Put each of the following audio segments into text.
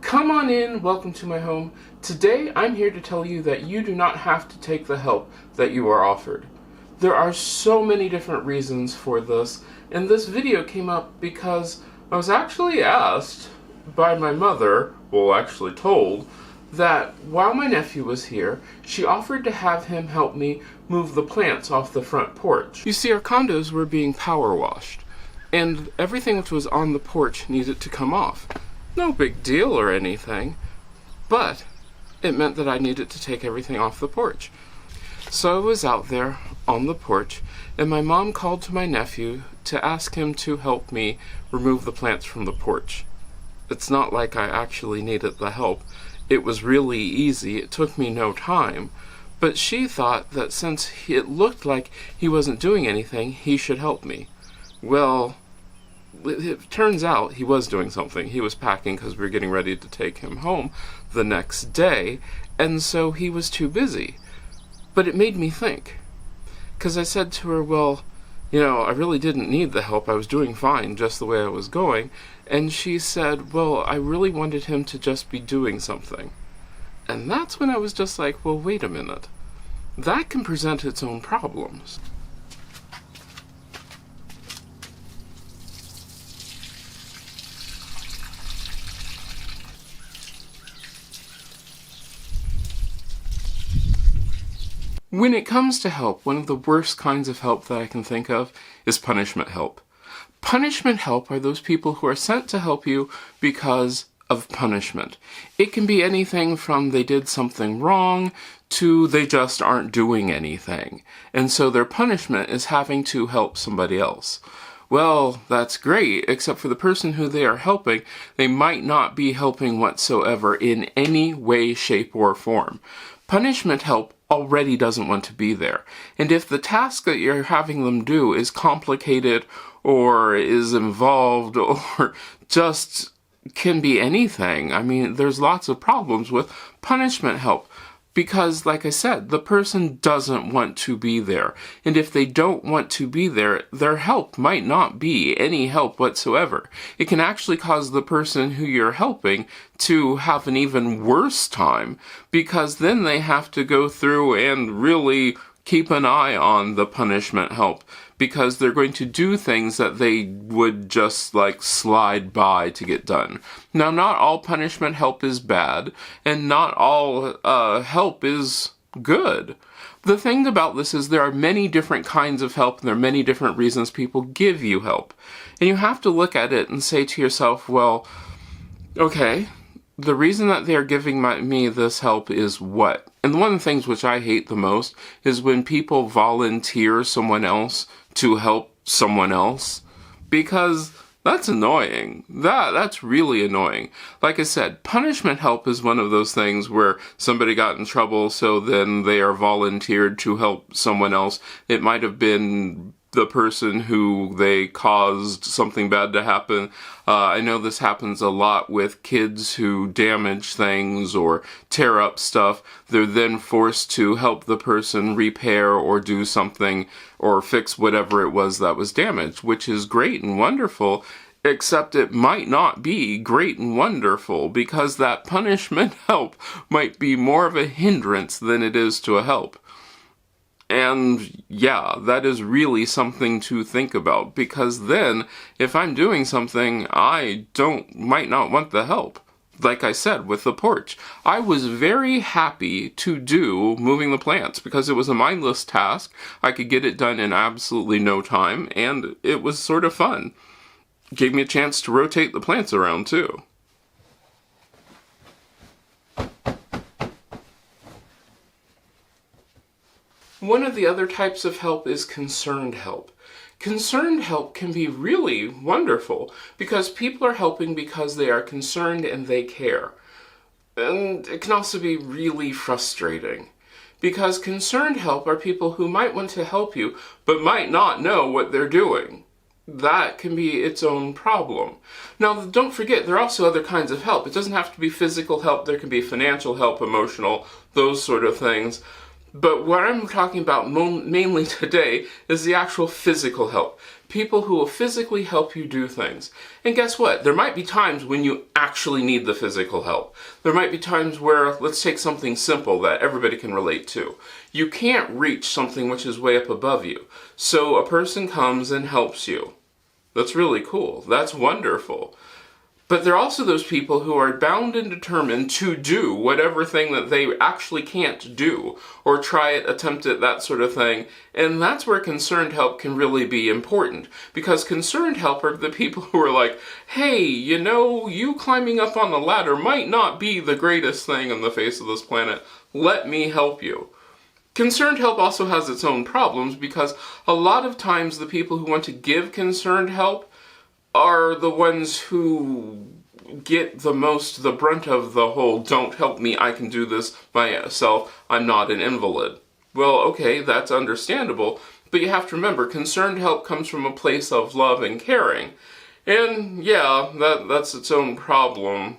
Come on in, welcome to my home. Today I'm here to tell you that you do not have to take the help that you are offered. There are so many different reasons for this, and this video came up because I was actually asked by my mother, well actually told, that while my nephew was here, she offered to have him help me move the plants off the front porch. You see, our condos were being power washed, and everything which was on the porch needed to come off. No big deal or anything, but it meant that I needed to take everything off the porch. So I was out there on the porch, and my mom called to my nephew to ask him to help me remove the plants from the porch. It's not like I actually needed the help. It was really easy. It took me no time. But she thought that since it looked like he wasn't doing anything, he should help me. Well, it turns out he was doing something. He was packing because we were getting ready to take him home the next day, and so he was too busy. But it made me think, because I said to her, well, I really didn't need the help. I was doing fine just the way I was going. And she said, well, I really wanted him to just be doing something. And that's when I was just like, well, wait a minute. That can present its own problems. When it comes to help, one of the worst kinds of help that I can think of is punishment help. Punishment help are those people who are sent to help you because of punishment. It can be anything from they did something wrong to they just aren't doing anything. And so their punishment is having to help somebody else. Well, that's great, except for the person who they are helping, they might not be helping whatsoever in any way, shape, or form. Punishment help already doesn't want to be there. And if the task that you're having them do is complicated or is involved or just can be anything, there's lots of problems with punishment help. Because, like I said, the person doesn't want to be there. And if they don't want to be there, their help might not be any help whatsoever. It can actually cause the person who you're helping to have an even worse time, because then they have to go through and really keep an eye on the punishment help, because they're going to do things that they would just slide by to get done. Now, not all punishment help is bad, and not all help is good. The thing about this is there are many different kinds of help, and there are many different reasons people give you help. And you have to look at it and say to yourself, well, okay, the reason that they're giving me this help is what? And one of the things which I hate the most is when people volunteer someone else to help someone else, because that's annoying. That's really annoying. Like I said, punishment help is one of those things where somebody got in trouble, so then they are volunteered to help someone else. It might have been the person who they caused something bad to happen. I know this happens a lot with kids who damage things or tear up stuff. They're then forced to help the person repair or do something or fix whatever it was that was damaged, which is great and wonderful, except it might not be great and wonderful, because that punishment help might be more of a hindrance than it is to a help. And yeah, that is really something to think about, because then if I'm doing something, I might not want the help. Like I said, with the porch, I was very happy to do moving the plants because it was a mindless task. I could get it done in absolutely no time, and it was sort of fun. Gave me a chance to rotate the plants around too. One of the other types of help is concerned help. Concerned help can be really wonderful because people are helping because they are concerned and they care. And it can also be really frustrating, because concerned help are people who might want to help you but might not know what they're doing. That can be its own problem. Now, don't forget, there are also other kinds of help. It doesn't have to be physical help. There can be financial help, emotional, those sort of things. But what I'm talking about mainly today is the actual physical help. People who will physically help you do things. And guess what? There might be times when you actually need the physical help. There might be times where, let's take something simple that everybody can relate to. You can't reach something which is way up above you. So a person comes and helps you. That's really cool. That's wonderful. But there are also those people who are bound and determined to do whatever thing that they actually can't do, or try it, attempt it, that sort of thing. And that's where concerned help can really be important. Because concerned help are the people who are like, hey, you know, you climbing up on the ladder might not be the greatest thing on the face of this planet. Let me help you. Concerned help also has its own problems because a lot of times the people who want to give concerned help are the ones who get the brunt of the whole, don't help me, I can do this myself, I'm not an invalid. Well, okay, that's understandable, but you have to remember, concerned help comes from a place of love and caring. And yeah, that's its own problem,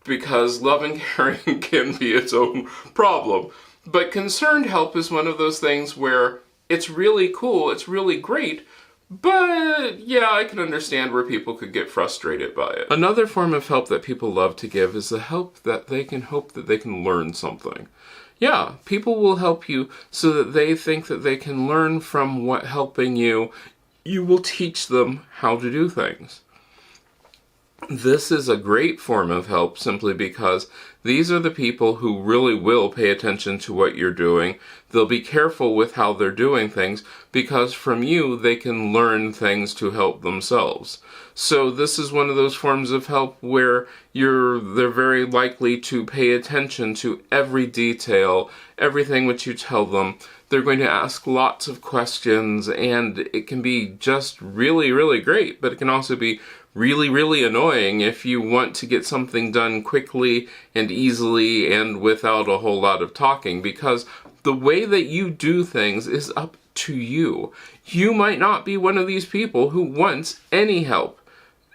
because love and caring can be its own problem. But concerned help is one of those things where it's really cool, it's really great, but yeah, I can understand where people could get frustrated by it. Another form of help that people love to give is the help that they can hope that they can learn something. Yeah, people will help you so that they think that they can learn from what helping you. You will teach them how to do things. This is a great form of help simply because these are the people who really will pay attention to what you're doing. They'll be careful with how they're doing things because from you they can learn things to help themselves. So this is one of those forms of help where they're very likely to pay attention to every detail, everything which you tell them. They're going to ask lots of questions, and it can be just really, really great, but it can also be really, really annoying if you want to get something done quickly and easily and without a whole lot of talking, because the way that you do things is up to you. You might not be one of these people who wants any help,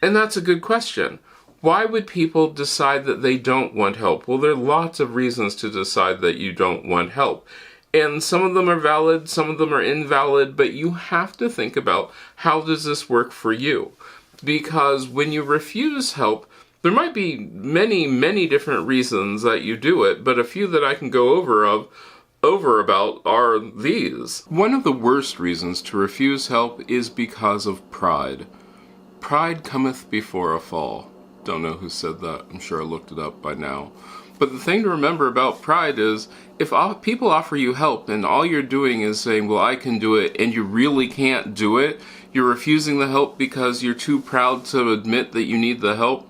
and that's a good question. Why would people decide that they don't want help? Well, there are lots of reasons to decide that you don't want help. And some of them are valid, some of them are invalid, but you have to think about how does this work for you? Because when you refuse help, there might be many, many different reasons that you do it, but a few that I can go over about are these. One of the worst reasons to refuse help is because of pride. Pride cometh before a fall. Don't know who said that. I'm sure I looked it up by now. But the thing to remember about pride is, if people offer you help and all you're doing is saying, well, I can do it, and you really can't do it, you're refusing the help because you're too proud to admit that you need the help,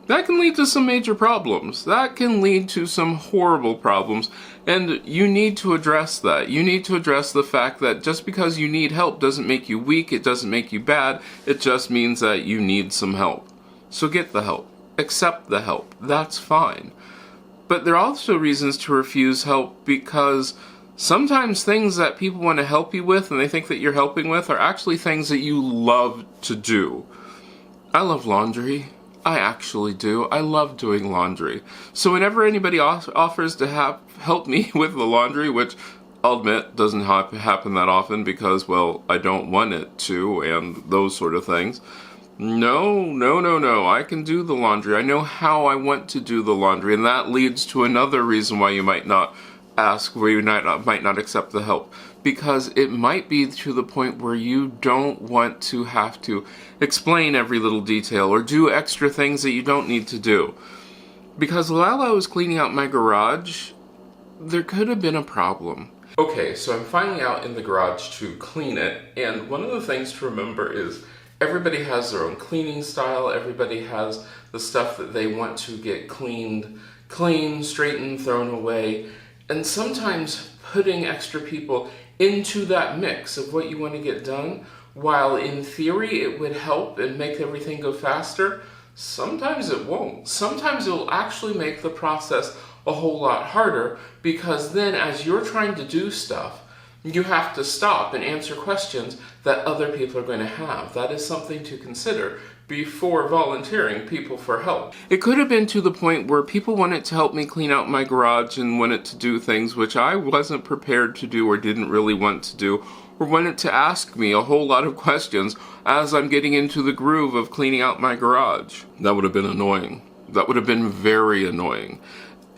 that can lead to some major problems. That can lead to some horrible problems, and you need to address that. You need to address the fact that just because you need help doesn't make you weak, it doesn't make you bad, it just means that you need some help. So get the help. Accept the help. That's fine. But there are also reasons to refuse help because sometimes things that people want to help you with and they think that you're helping with are actually things that you love to do. I love laundry. I actually do. I love doing laundry. So whenever anybody offers to help me with the laundry, which I'll admit doesn't happen that often because, well, I don't want it to and those sort of things. No, I can do the laundry. I know how I want to do the laundry, and that leads to another reason why you might not ask, where you might not accept the help. Because it might be to the point where you don't want to have to explain every little detail or do extra things that you don't need to do. Because while I was cleaning out my garage, there could have been a problem. Okay, so I'm finally out in the garage to clean it, and one of the things to remember is everybody has their own cleaning style, everybody has the stuff that they want to get clean, straightened, thrown away, and sometimes putting extra people into that mix of what you want to get done, while in theory it would help and make everything go faster, sometimes it won't. Sometimes it will actually make the process a whole lot harder, because then as you're trying to do stuff, you have to stop and answer questions that other people are going to have. That is something to consider, before volunteering people for help. It could have been to the point where people wanted to help me clean out my garage and wanted to do things which I wasn't prepared to do or didn't really want to do, or wanted to ask me a whole lot of questions as I'm getting into the groove of cleaning out my garage. That would have been annoying. That would have been very annoying.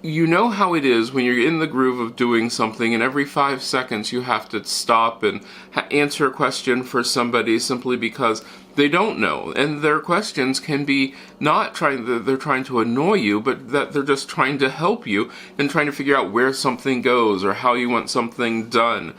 You know how it is when you're in the groove of doing something and every 5 seconds you have to stop and answer a question for somebody simply because they don't know. And their questions can be not they're trying to annoy you, but that they're just trying to help you and trying to figure out where something goes or how you want something done.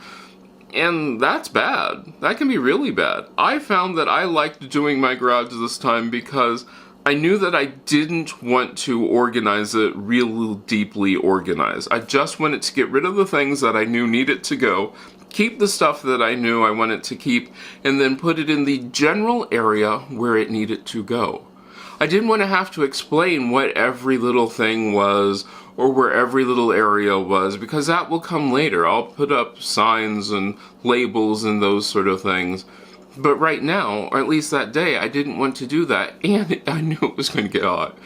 And that's bad. That can be really bad. I found that I liked doing my garage this time because I knew that I didn't want to organize it real deeply organized. I just wanted to get rid of the things that I knew needed to go, keep the stuff that I knew I wanted to keep, and then put it in the general area where it needed to go. I didn't want to have to explain what every little thing was or where every little area was, because that will come later. I'll put up signs and labels and those sort of things. But right now, or at least that day, I didn't want to do that, and I knew it was going to get hot.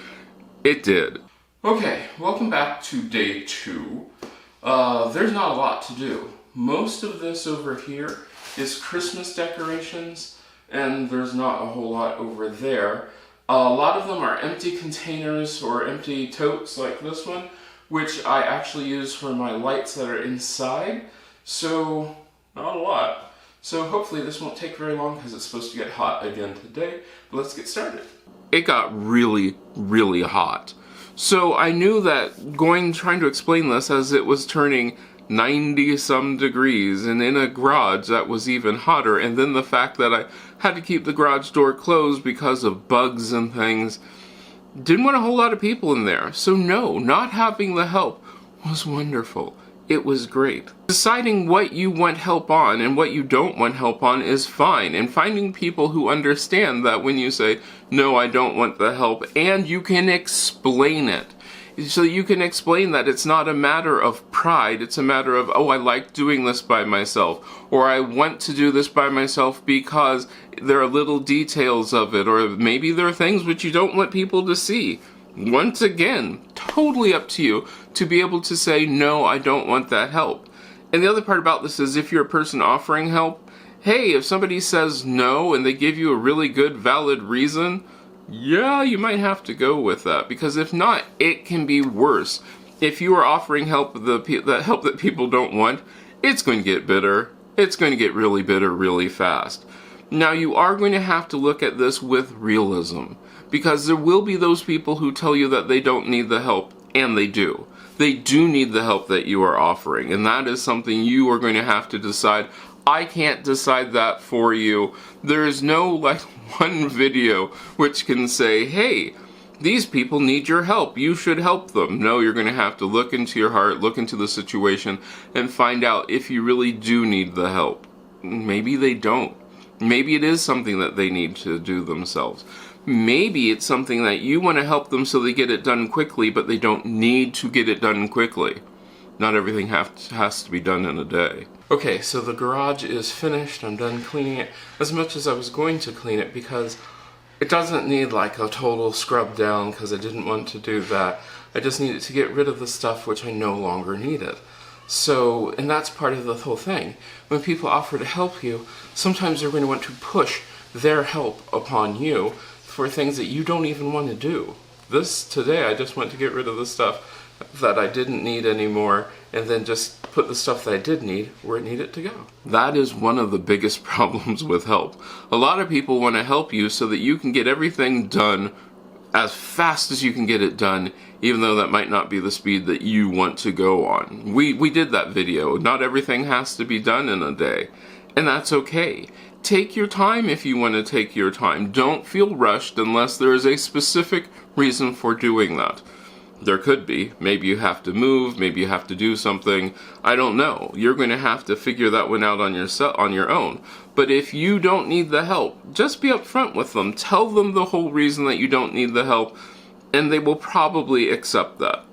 It did. Okay, welcome back to day 2. There's not a lot to do. Most of this over here is Christmas decorations, and there's not a whole lot over there. A lot of them are empty containers or empty totes like this one, which I actually use for my lights that are inside, so not a lot. So hopefully this won't take very long because it's supposed to get hot again today. But let's get started. It got really, really hot. So I knew that trying to explain this as it was turning 90 some degrees and in a garage that was even hotter, and then the fact that I had to keep the garage door closed because of bugs and things, didn't want a whole lot of people in there. So no, not having the help was wonderful. It was great. Deciding what you want help on and what you don't want help on is fine, and finding people who understand that when you say, no, I don't want the help, and you can explain it. So you can explain that it's not a matter of pride, it's a matter of, oh, I like doing this by myself, or I want to do this by myself because there are little details of it, or maybe there are things which you don't want people to see. Once again, totally up to you to be able to say, no, I don't want that help. And the other part about this is if you're a person offering help, hey, if somebody says no and they give you a really good, valid reason, yeah, you might have to go with that. Because if not, it can be worse. If you are offering help, that help that people don't want, it's going to get bitter. It's going to get really bitter really fast. Now, you are going to have to look at this with realism, because there will be those people who tell you that they don't need the help, and they do. They do need the help that you are offering, and that is something you are going to have to decide. I can't decide that for you. There is no one video which can say, hey, these people need your help, you should help them. No, you're going to have to look into your heart, look into the situation, and find out if you really do need the help. Maybe they don't. Maybe it is something that they need to do themselves. Maybe it's something that you want to help them so they get it done quickly, but they don't need to get it done quickly. Not everything has to be done in a day. Okay, so the garage is finished. I'm done cleaning it as much as I was going to clean it because it doesn't need like a total scrub down because I didn't want to do that. I just needed to get rid of the stuff which I no longer needed. So, and that's part of the whole thing. When people offer to help you, sometimes they're going to want to push their help upon you for things that you don't even want to do. Today, I just went to get rid of the stuff that I didn't need anymore, and then just put the stuff that I did need where it needed to go. That is one of the biggest problems with help. A lot of people want to help you so that you can get everything done as fast as you can get it done, even though that might not be the speed that you want to go on. We did that video. Not everything has to be done in a day, and that's okay. Take your time if you want to take your time. Don't feel rushed unless there is a specific reason for doing that. There could be. Maybe you have to move, maybe you have to do something. I don't know. You're going to have to figure that one out on your own. But if you don't need the help, just be upfront with them. Tell them the whole reason that you don't need the help, and they will probably accept that.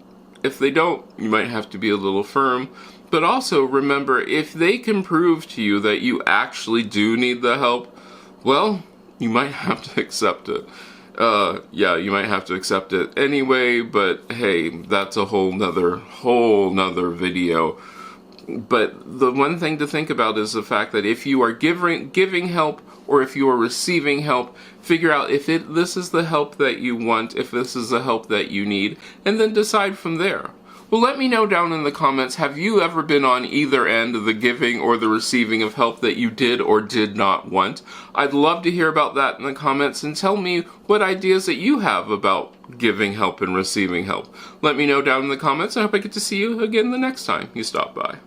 If they don't, you might have to be a little firm. But also remember, if they can prove to you that you actually do need the help, well, you might have to accept it. Yeah, you might have to accept it anyway, but hey, that's a whole nother video. But the one thing to think about is the fact that if you are giving help or if you are receiving help, figure out if this is the help that you want, if this is the help that you need, and then decide from there. Well, let me know down in the comments, have you ever been on either end of the giving or the receiving of help that you did or did not want? I'd love to hear about that in the comments, and tell me what ideas that you have about giving help and receiving help. Let me know down in the comments. I hope I get to see you again the next time you stop by.